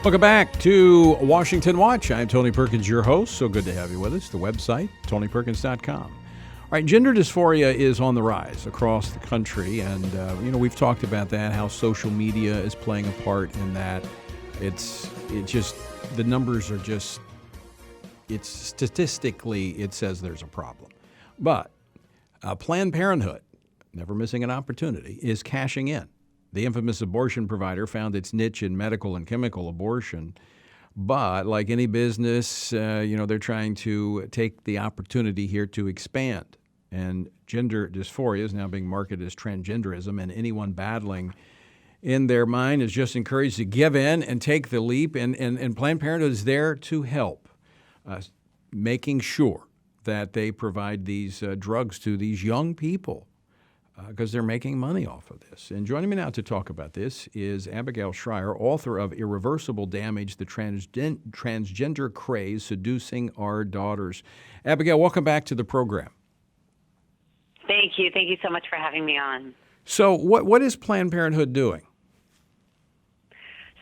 Welcome back to Washington Watch. I'm Tony Perkins, your host. So good to have you with us. The website, tonyperkins.com. All right, gender dysphoria is on the rise across the country, and we've talked about that, how social media is playing a part in that. The numbers are just, it's statistically, it says there's a problem. But Planned Parenthood, never missing an opportunity, is cashing in. The infamous abortion provider found its niche in medical and chemical abortion. But like any business, they're trying to take the opportunity here to expand. And gender dysphoria is now being marketed as transgenderism, and anyone battling in their mind is just encouraged to give in and take the leap. And Planned Parenthood is there to help, making sure that they provide these drugs to these young people, because they're making money off of this. And joining me now to talk about this is Abigail Shrier, author of Irreversible Damage, the Transgender Craze, Seducing Our Daughters. Abigail, welcome back to the program. Thank you. Thank you so much for having me on. So what is Planned Parenthood doing?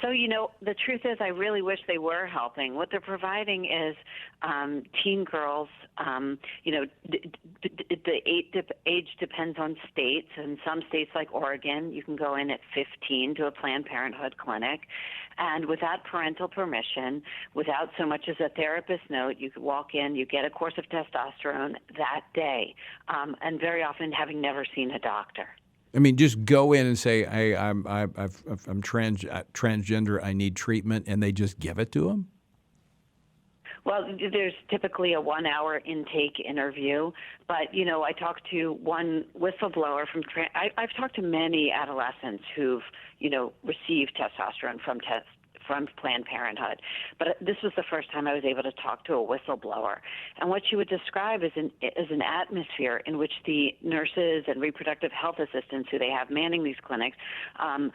So, the truth is I really wish they were helping. What they're providing is teen girls, the age depends on states. In some states like Oregon, you can go in at 15 to a Planned Parenthood clinic. And without parental permission, without so much as a therapist note, you could walk in, you get a course of testosterone that day, and very often having never seen a doctor. I mean, just go in and say, hey, I'm transgender, I need treatment, and they just give it to them? Well, there's typically a 1-hour intake interview, but, I talked to one whistleblower I've talked to many adolescents who've, received testosterone from Planned Parenthood. But this was the first time I was able to talk to a whistleblower. And what she would describe is an atmosphere in which the nurses and reproductive health assistants who they have manning these clinics, are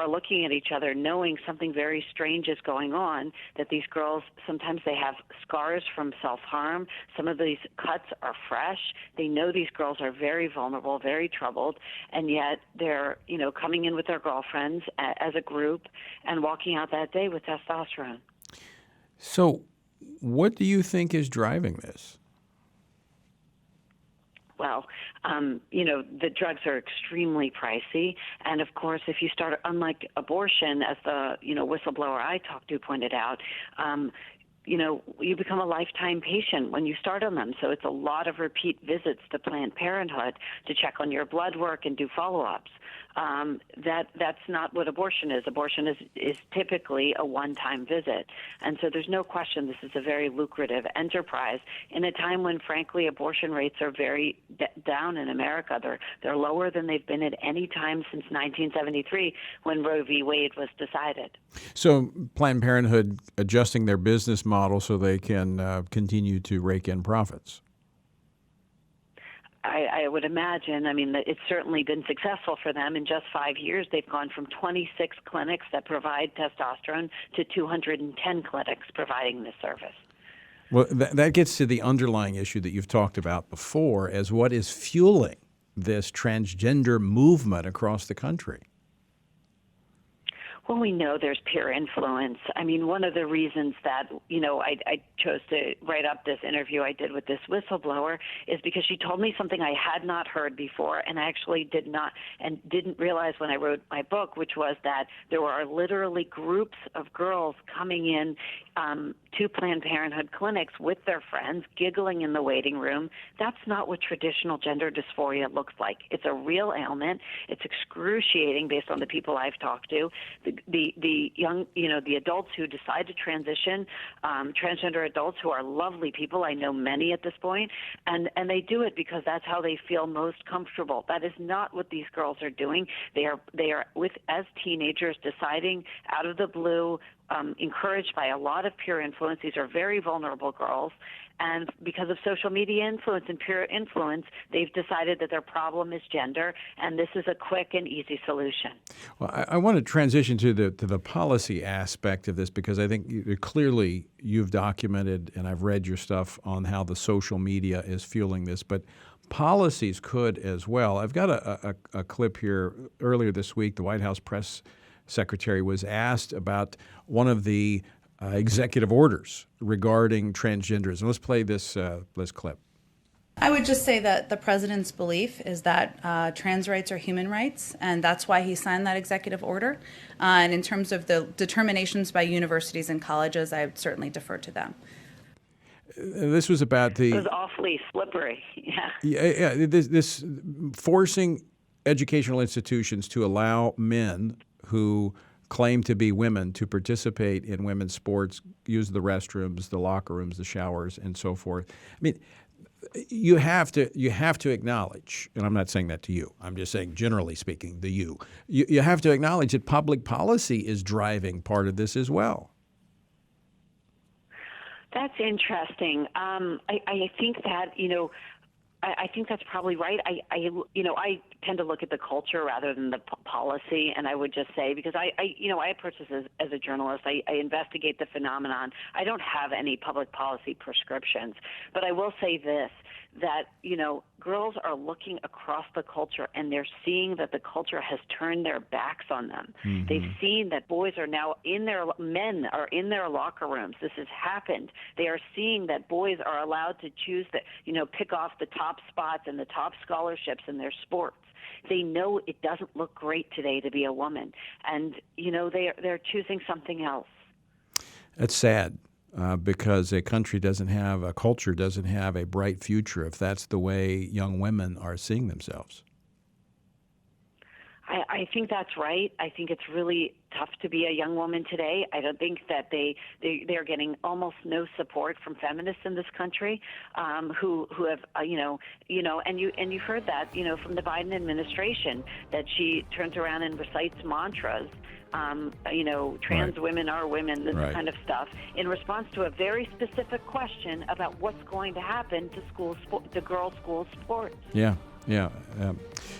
looking at each other, knowing something very strange is going on, that these girls, sometimes they have scars from self-harm. Some of these cuts are fresh. They know these girls are very vulnerable, very troubled, and yet they're, coming in with their girlfriends as a group and walking out that day with testosterone. So what do you think is driving this? Well, the drugs are extremely pricey. And, of course, if you start, unlike abortion, as the, whistleblower I talked to pointed out, you become a lifetime patient when you start on them. So it's a lot of repeat visits to Planned Parenthood to check on your blood work and do follow-ups. That's not what abortion is. Abortion is typically a one-time visit. And so there's no question this is a very lucrative enterprise in a time when, frankly, abortion rates are very down in America. They're lower than they've been at any time since 1973 when Roe v. Wade was decided. So Planned Parenthood adjusting their business model so they can continue to rake in profits. I would imagine. I mean, it's certainly been successful for them. In just 5 years, they've gone from 26 clinics that provide testosterone to 210 clinics providing this service. Well, that gets to the underlying issue that you've talked about before as what is fueling this transgender movement across the country. Well, we know there's peer influence. I mean, one of the reasons that, I chose to write up this interview I did with this whistleblower is because she told me something I had not heard before, and I actually didn't realize when I wrote my book, which was that there were literally groups of girls coming in to Planned Parenthood clinics with their friends, giggling in the waiting room. That's not what traditional gender dysphoria looks like. It's a real ailment. It's excruciating based on the people I've talked to. The young, the adults who decide to transition, transgender adults who are lovely people. I know many at this point, and they do it because that's how they feel most comfortable. That is not what these girls are doing. They are as teenagers deciding out of the blue, encouraged by a lot of peer influence. These are very vulnerable girls. And because of social media influence and peer influence, they've decided that their problem is gender, and this is a quick and easy solution. Well, I want to transition to the policy aspect of this because I think clearly you've documented, and I've read your stuff on how the social media is fueling this, but policies could as well. I've got a clip here. Earlier this week, the White House press secretary was asked about one of the executive orders regarding transgenderism. Let's play this clip. I would just say that the president's belief is that trans rights are human rights, and that's why he signed that executive order. And in terms of the determinations by universities and colleges, I would certainly defer to them. This was about the... It was awfully slippery. This forcing educational institutions to allow men who claim to be women to participate in women's sports, use the restrooms, the locker rooms, the showers, and so forth. I mean, you have to acknowledge, and I'm not saying that to you, I'm just saying generally speaking, you have to acknowledge that public policy is driving part of this as well. That's interesting. I think that, I think that's probably right. I tend to look at the culture rather than the policy, and I would just say, because I approach this as a journalist. I investigate the phenomenon. I don't have any public policy prescriptions, but I will say this, that, girls are looking across the culture, and they're seeing that the culture has turned their backs on them. Mm-hmm. They've seen that men are in their locker rooms. This has happened. They are seeing that boys are allowed to choose pick off the top spots and the top scholarships in their sports. They know it doesn't look great today to be a woman, and they're choosing something else. That's sad. Because a culture doesn't have a bright future if that's the way young women are seeing themselves. I think that's right. I think it's really tough to be a young woman today. I don't think that they're getting almost no support from feminists in this country, who have and you've heard that from the Biden administration, that she turns around and recites mantras. Trans women are women, this kind of stuff, in response to a very specific question about what's going to happen to girls' school sports. Yeah.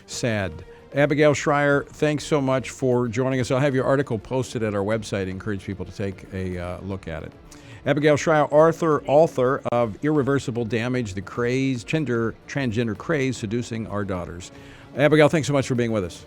Sad. Abigail Shrier, thanks so much for joining us. I'll have your article posted at our website. I encourage people to take a look at it. Abigail Shrier, author of Irreversible Damage, the Craze, Transgender Craze, Seducing Our Daughters. Abigail, thanks so much for being with us.